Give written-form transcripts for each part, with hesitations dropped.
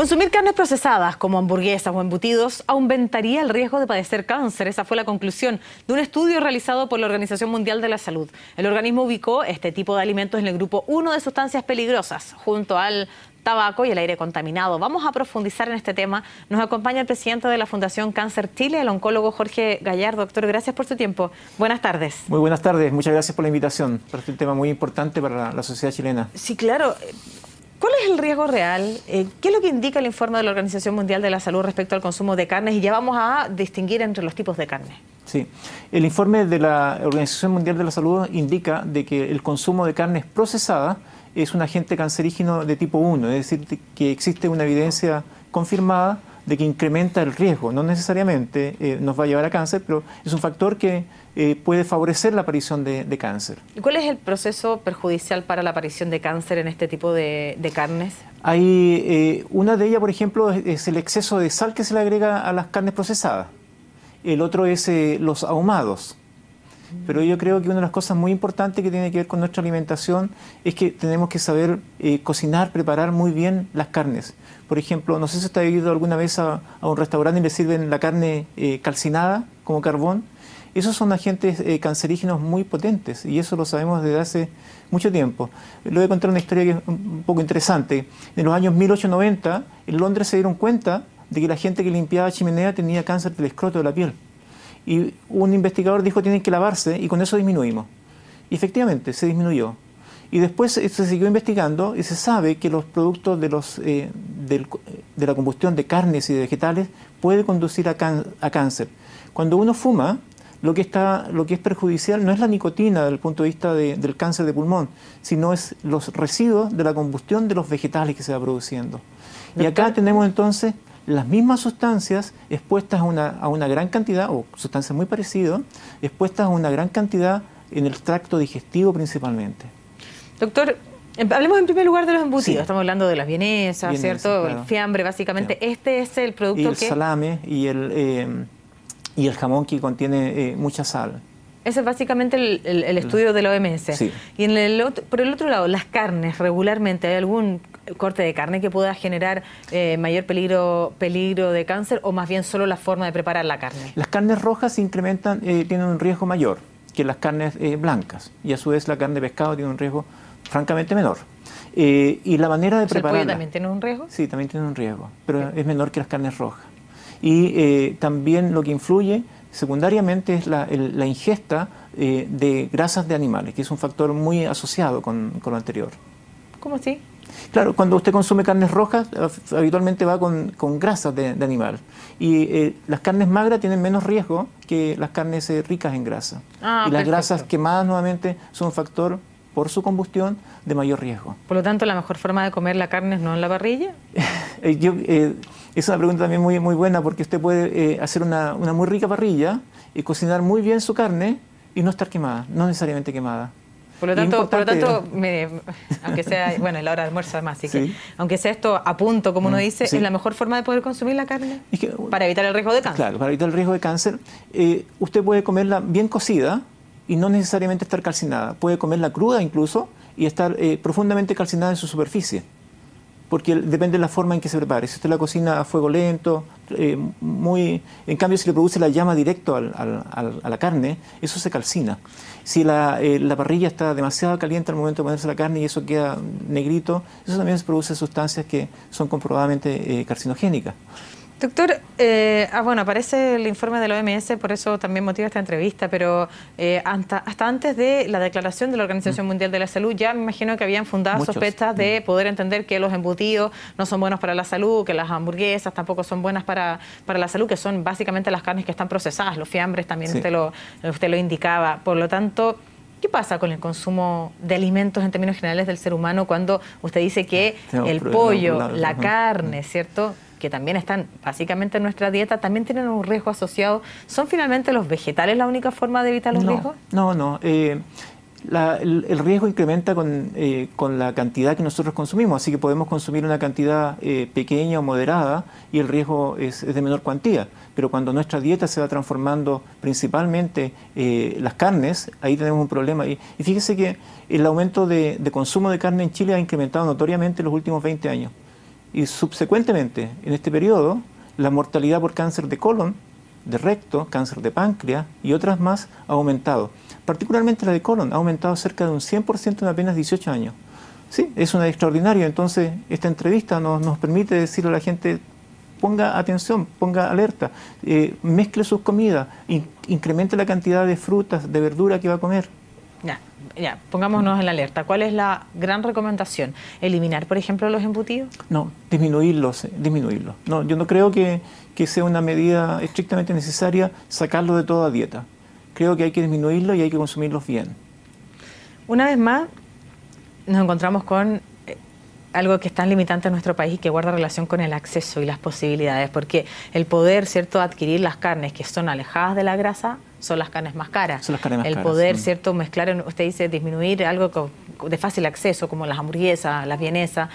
Consumir carnes procesadas como hamburguesas o embutidos aumentaría el riesgo de padecer cáncer. Esa fue la conclusión de un estudio realizado por la Organización Mundial de la Salud. El organismo ubicó este tipo de alimentos en el grupo 1 de sustancias peligrosas, junto al tabaco y el aire contaminado. Vamos a profundizar en este tema. Nos acompaña el presidente de la Fundación Cáncer Chile, el oncólogo Jorge Gallardo. Doctor, gracias por su tiempo. Buenas tardes. Muy buenas tardes. Muchas gracias por la invitación. Este es un tema muy importante para la sociedad chilena. Sí, claro. ¿Cuál es el riesgo real? ¿Qué es lo que indica el informe de la Organización Mundial de la Salud respecto al consumo de carnes? Y ya vamos a distinguir entre los tipos de carne. Sí, el informe de la Organización Mundial de la Salud indica de que el consumo de carnes procesadas es un agente cancerígeno de tipo 1, es decir, que existe una evidencia confirmada de que incrementa el riesgo. No necesariamente nos va a llevar a cáncer, pero es un factor que puede favorecer la aparición de cáncer. ¿Y cuál es el proceso perjudicial para la aparición de cáncer en este tipo de carnes? Hay una de ellas, por ejemplo, es el exceso de sal que se le agrega a las carnes procesadas. El otro es los ahumados. Pero yo creo que una de las cosas muy importantes que tiene que ver con nuestra alimentación es que tenemos que saber cocinar, preparar muy bien las carnes. Por ejemplo, no sé si usted ha ido alguna vez a un restaurante y le sirven la carne calcinada como carbón. Esos son agentes cancerígenos muy potentes y eso lo sabemos desde hace mucho tiempo. Le voy a contar una historia que es un poco interesante. En los años 1890, en Londres se dieron cuenta de que la gente que limpiaba chimenea tenía cáncer del escroto de la piel. Y un investigador dijo tienen que lavarse y con eso disminuimos. Y efectivamente se disminuyó. Y después se siguió investigando y se sabe que los productos de la combustión de carnes y de vegetales puede conducir a cáncer. Cuando uno fuma, lo que es perjudicial no es la nicotina desde el punto de vista del cáncer de pulmón, sino es los residuos de la combustión de los vegetales que se va produciendo. Y acá tenemos entonces las mismas sustancias expuestas a una gran cantidad, o sustancias muy parecidas, expuestas a una gran cantidad en el tracto digestivo principalmente. Doctor, hablemos en primer lugar de los embutidos. Sí. Estamos hablando de las vienesas, ¿cierto? Claro. El fiambre, básicamente. Sí. Este es el producto y el salame y el jamón que contiene mucha sal. Ese es básicamente el estudio de la OMS. Sí. Y por el otro lado, las carnes, regularmente, ¿hay algún corte de carne que pueda generar mayor peligro de cáncer o más bien solo la forma de preparar la carne? Las carnes rojas se incrementan, tienen un riesgo mayor que las carnes blancas y a su vez la carne de pescado tiene un riesgo francamente menor. Y la manera de prepararla... ¿El pollo también tiene un riesgo? Sí, también tiene un riesgo, pero es menor que las carnes rojas. Y también lo que influye secundariamente es la ingesta de grasas de animales, que es un factor muy asociado con lo anterior. ¿Cómo así? Claro, cuando usted consume carnes rojas, habitualmente va con grasas de animal. Y las carnes magras tienen menos riesgo que las carnes ricas en grasa. Y las perfecto. grasas quemadas nuevamente son un factor, por su combustión, de mayor riesgo. Por lo tanto, la mejor forma de comer la carne es no en la parrilla. Es una pregunta también muy buena porque usted puede hacer una muy rica parrilla y cocinar muy bien su carne y no estar quemada, no necesariamente quemada. Por lo tanto aunque sea, bueno, es la hora de almuerzo además, así que aunque sea esto a punto, como uno dice, ¿es la mejor forma de poder consumir la carne? Para evitar el riesgo de cáncer. Claro, para evitar el riesgo de cáncer, usted puede comerla bien cocida y no necesariamente estar calcinada. Puede comerla cruda incluso y estar profundamente calcinada en su superficie. Porque depende de la forma en que se prepare. Si usted la cocina a fuego lento, en cambio si le produce la llama directo a la carne, eso se calcina. Si la parrilla está demasiado caliente al momento de ponerse la carne y eso queda negrito, eso también se produce sustancias que son comprobadamente carcinogénicas. Doctor, bueno, aparece el informe de la OMS, por eso también motiva esta entrevista, pero hasta antes de la declaración de la Organización Mundial de la Salud, ya me imagino que habían fundadas sospechas de poder entender que los embutidos no son buenos para la salud, que las hamburguesas tampoco son buenas para la salud, que son básicamente las carnes que están procesadas, los fiambres también usted lo indicaba. Por lo tanto, ¿qué pasa con el consumo de alimentos en términos generales del ser humano cuando usted dice que el pollo, la carne, ¿cierto?, que también están básicamente en nuestra dieta, también tienen un riesgo asociado? ¿Son finalmente los vegetales la única forma de evitar los riesgos? No. El riesgo incrementa con la cantidad que nosotros consumimos, así que podemos consumir una cantidad pequeña o moderada y el riesgo es de menor cuantía. Pero cuando nuestra dieta se va transformando principalmente las carnes, ahí tenemos un problema. Y fíjese que el aumento de consumo de carne en Chile ha incrementado notoriamente en los últimos 20 años. y subsecuentemente, en este periodo, la mortalidad por cáncer de colon, de recto, cáncer de páncreas y otras más ha aumentado. Particularmente la de colon ha aumentado cerca de un 100% en apenas 18 años. Sí, es una extraordinaria. Entonces, esta entrevista nos permite decirle a la gente: ponga atención, ponga alerta, mezcle sus comidas, incremente la cantidad de frutas, de verdura que va a comer. Ya, pongámonos en la alerta. ¿Cuál es la gran recomendación? ¿Eliminar, por ejemplo, los embutidos? No, disminuirlos. No, yo no creo que sea una medida estrictamente necesaria sacarlo de toda dieta. Creo que hay que disminuirlo y hay que consumirlos bien. Una vez más, nos encontramos con algo que es tan limitante en nuestro país y que guarda relación con el acceso y las posibilidades, porque el poder, ¿cierto?, adquirir las carnes que son alejadas de la grasa son las carnes más caras. Son las carnes más caras. El poder, ¿cierto?, mezclar, usted dice, disminuir algo de fácil acceso, como las hamburguesas, las vienesas,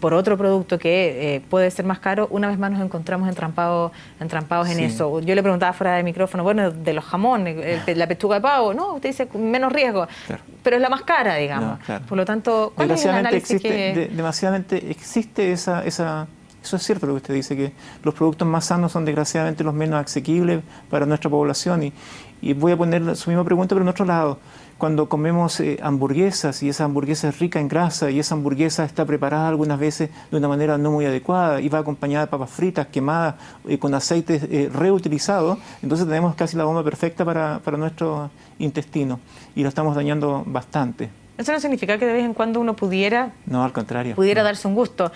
por otro producto que puede ser más caro. Una vez más nos encontramos entrampados en eso. Yo le preguntaba fuera de micrófono, bueno, de los jamones, la pechuga de pavo, no, usted dice menos riesgo, claro, pero es la más cara, digamos. No, claro. Por lo tanto, ¿cuál es el análisis desgraciadamente existe esa... Eso es cierto lo que usted dice, que los productos más sanos son desgraciadamente los menos asequibles para nuestra población. Y voy a poner su misma pregunta, pero en otro lado. Cuando comemos hamburguesas y esa hamburguesa es rica en grasa y esa hamburguesa está preparada algunas veces de una manera no muy adecuada y va acompañada de papas fritas quemadas con aceites reutilizados, entonces tenemos casi la bomba perfecta para nuestro intestino y lo estamos dañando bastante. Eso no significa que de vez en cuando uno pudiera... No, al contrario. Pudiera darse un gusto,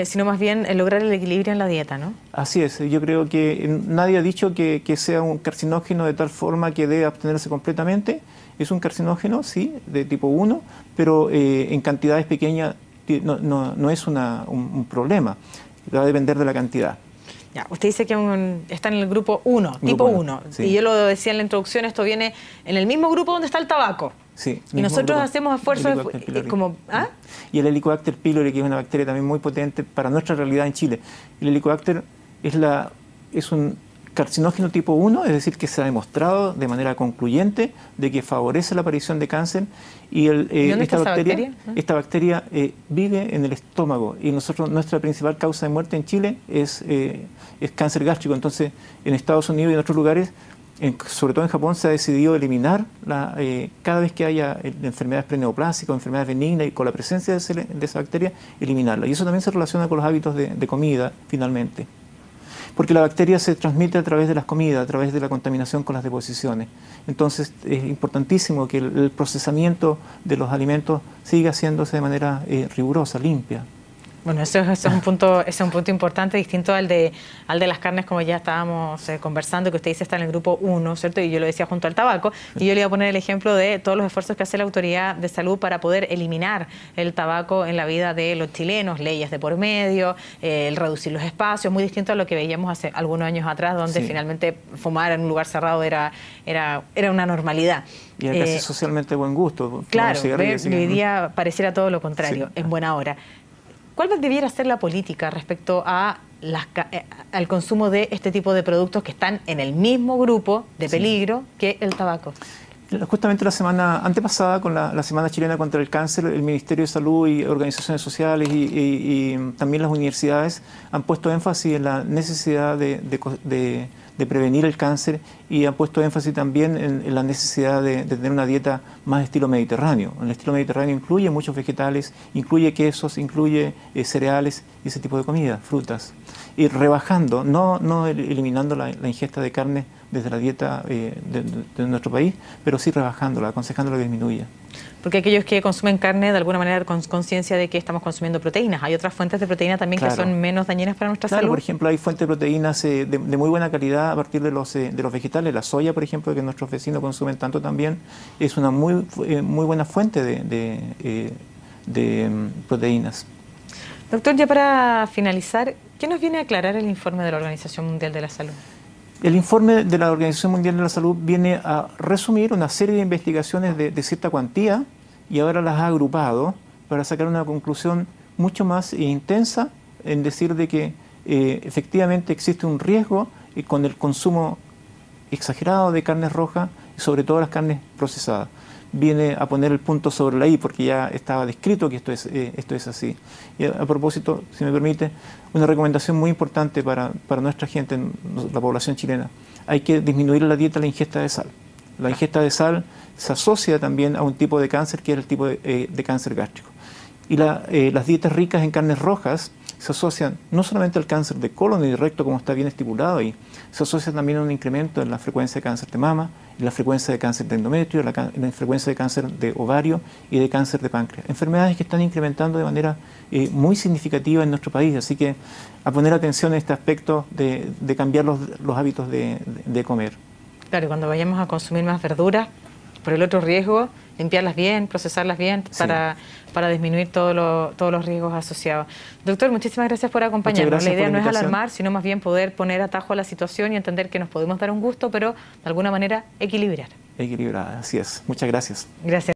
sino más bien lograr el equilibrio en la dieta, ¿no? Así es. Yo creo que nadie ha dicho que sea un carcinógeno de tal forma que debe abstenerse completamente. Es un carcinógeno, sí, de tipo 1, pero en cantidades pequeñas no es un problema. Va a depender de la cantidad. Ya, usted dice que está en el grupo 1, tipo 1. Sí. Y yo lo decía en la introducción, esto viene en el mismo grupo donde está el tabaco. Sí, y nosotros hacemos esfuerzos como... ¿Ah? Y el Helicobacter pylori, que es una bacteria también muy potente para nuestra realidad en Chile. El Helicobacter es un carcinógeno tipo 1, es decir, que se ha demostrado de manera concluyente de que favorece la aparición de cáncer. Y esta bacteria vive en el estómago y nuestra principal causa de muerte en Chile es cáncer gástrico. Entonces, en Estados Unidos y en otros lugares, sobre todo en Japón, se ha decidido eliminar cada vez que haya enfermedades preneoplásicas o enfermedades benignas y con la presencia de esa bacteria, eliminarla. Y eso también se relaciona con los hábitos de comida, finalmente. Porque la bacteria se transmite a través de las comidas, a través de la contaminación con las deposiciones. Entonces es importantísimo que el procesamiento de los alimentos siga haciéndose de manera rigurosa, limpia. Bueno, eso es un punto importante, distinto al de las carnes, como ya estábamos conversando, que usted dice está en el grupo 1, ¿cierto? Y yo lo decía junto al tabaco. Y yo le iba a poner el ejemplo de todos los esfuerzos que hace la Autoridad de Salud para poder eliminar el tabaco en la vida de los chilenos, leyes de por medio, el reducir los espacios, muy distinto a lo que veíamos hace algunos años atrás, donde finalmente fumar en un lugar cerrado era una normalidad. Y era casi socialmente buen gusto. Claro, hoy día pareciera todo lo contrario, en buena hora. ¿Cuál debiera ser la política respecto a al consumo de este tipo de productos que están en el mismo grupo de peligro que el tabaco? Justamente la semana antepasada, con la Semana Chilena contra el Cáncer, el Ministerio de Salud y organizaciones sociales y también las universidades han puesto énfasis en la necesidad de prevenir el cáncer y han puesto énfasis también en la necesidad de tener una dieta más de estilo mediterráneo. El estilo mediterráneo incluye muchos vegetales, incluye quesos, incluye cereales y ese tipo de comida, frutas. Y rebajando, no eliminando la ingesta de carne desde la dieta de nuestro país, pero sí rebajándola, aconsejándola que disminuya. Porque aquellos que consumen carne, de alguna manera, con conciencia de que estamos consumiendo proteínas. Hay otras fuentes de proteína también que son menos dañinas para nuestra salud. Por ejemplo, hay fuentes de proteínas de muy buena calidad a partir de los vegetales. La soya, por ejemplo, que nuestros vecinos consumen tanto también, es una muy buena fuente de proteínas. Doctor, ya para finalizar, ¿qué nos viene a aclarar el informe de la Organización Mundial de la Salud? El informe de la Organización Mundial de la Salud viene a resumir una serie de investigaciones de cierta cuantía y ahora las ha agrupado para sacar una conclusión mucho más intensa en decir de que efectivamente existe un riesgo con el consumo exagerado de carnes rojas y sobre todo las carnes procesadas. viene a poner el punto sobre la I, porque ya estaba descrito que esto es así. Y a propósito, si me permite, una recomendación muy importante para nuestra gente, la población chilena: hay que disminuir la dieta, la ingesta de sal. La ingesta de sal se asocia también a un tipo de cáncer, que es el tipo de cáncer gástrico. Y las dietas ricas en carnes rojas se asocian no solamente al cáncer de colon y de recto, como está bien estipulado ahí, se asocia también a un incremento en la frecuencia de cáncer de mama, en la frecuencia de cáncer de endometrio, en la frecuencia de cáncer de ovario y de cáncer de páncreas. Enfermedades que están incrementando de manera muy significativa en nuestro país. Así que a poner atención a este aspecto de cambiar los hábitos de comer. Claro, cuando vayamos a consumir más verduras, por el otro riesgo, limpiarlas bien, procesarlas bien, sí, para disminuir todos los riesgos asociados. Doctor, muchísimas gracias por acompañarnos. La idea no es alarmar, sino más bien poder poner atajo a la situación y entender que nos podemos dar un gusto, pero de alguna manera equilibrar. Equilibrar, así es. Muchas gracias. Gracias.